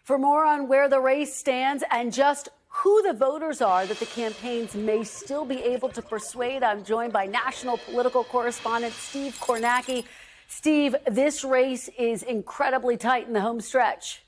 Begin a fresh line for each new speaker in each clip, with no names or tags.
For more on where the race stands and just who the voters are that the campaigns may still be able to persuade, I'm joined by national political correspondent Steve Kornacki. Steve, this race is incredibly tight in the home stretch.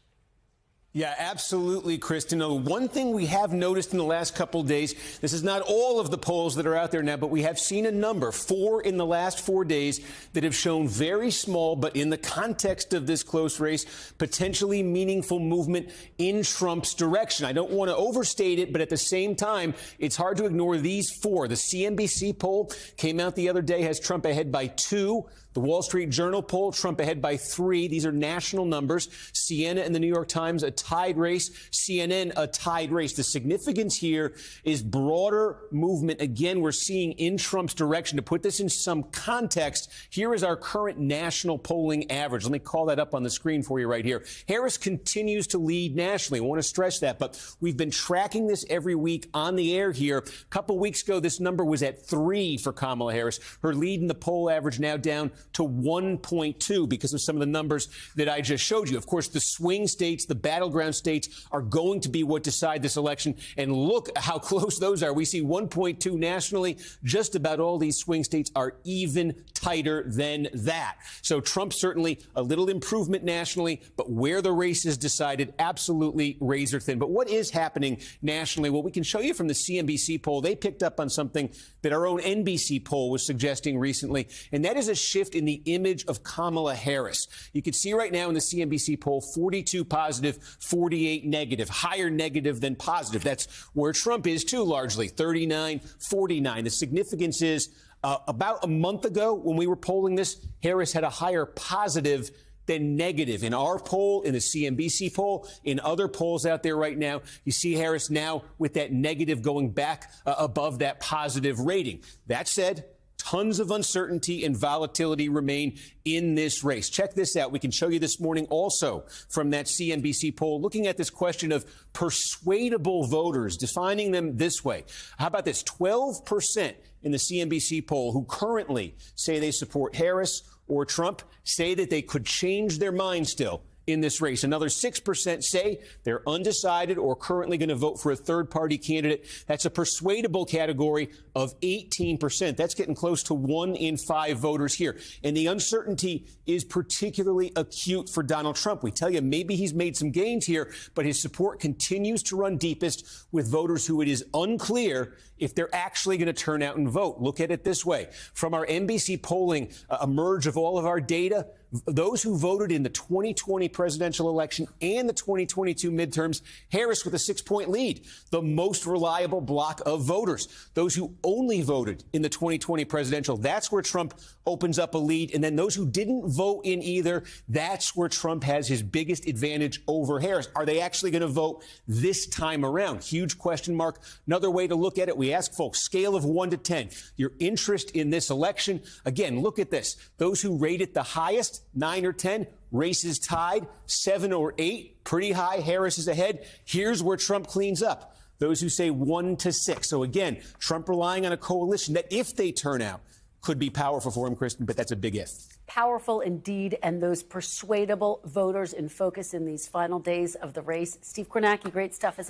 Yeah, absolutely, Kristen. One thing we have noticed in the last couple of days, this is not all of the polls that are out there now, but we have seen a number, 4 in the last 4 days, that have shown very small, but in the context of this close race, potentially meaningful movement in Trump's direction. I don't want to overstate it, but at the same time, it's hard to ignore these 4. The CNBC poll came out the other day, has Trump ahead by 2. The Wall Street Journal poll, Trump ahead by 3. These are national numbers. Siena and the New York Times, a tied race. CNN, a tied race. The significance here is broader movement. Again, we're seeing in Trump's direction. To put this in some context, here is our current national polling average. Let me call that up on the screen for you right here. Harris continues to lead nationally. I want to stress that, but we've been tracking this every week on the air here. A couple weeks ago, this number was at 3 for Kamala Harris. Her lead in the poll average now down to 1.2 because of some of the numbers that I just showed you. Of course, the swing states, the battleground states are going to be what decide this election. And look how close those are. We see 1.2 nationally. Just about all these swing states are even tighter than that. So Trump certainly a little improvement nationally, but where the race is decided, absolutely razor thin. But what is happening nationally? Well, we can show you from the CNBC poll. They picked up on something that our own NBC poll was suggesting recently, and that is a shift in the image of Kamala Harris. You can see right now in the CNBC poll, 42 positive, 48 negative, higher negative than positive. That's where Trump is too, largely 39, 49. The significance is about a month ago when we were polling this, Harris had a higher positive than negative. In our poll, in the CNBC poll, in other polls out there right now, you see Harris now with that negative going back above that positive rating. That said, tons of uncertainty and volatility remain in this race. Check this out. We can show you this morning also from that CNBC poll, looking at this question of persuadable voters, defining them this way. How about this? 12% in the CNBC poll who currently say they support Harris or Trump say that they could change their mind still in this race. Another 6% say they're undecided or currently going to vote for a third-party candidate. That's a persuadable category of 18%. That's getting close to 1 in 5 voters here. And the uncertainty is particularly acute for Donald Trump. We tell you maybe he's made some gains here, but his support continues to run deepest with voters who it is unclear if they're actually going to turn out and vote. Look at it this way. From our NBC polling, a merge of all of our data, those who voted in the 2020 presidential election and the 2022 midterms, Harris with a 6-point lead, the most reliable block of voters. Those who only voted in the 2020 presidential, that's where Trump opens up a lead. And then those who didn't vote in either, that's where Trump has his biggest advantage over Harris. Are they actually going to vote this time around? Huge question mark. Another way to look at it, we ask folks, scale of 1 to 10, your interest in this election. Again, look at this. Those who rate it the highest, 9 or 10, races tied, 7 or 8, pretty high. Harris is ahead. Here's where Trump cleans up. Those who say 1 to 6. So again, Trump relying on a coalition that, if they turn out, could be powerful for him, Kristen, but that's a big if.
Powerful indeed, and those persuadable voters in focus in these final days of the race. Steve Kornacki, great stuff as always.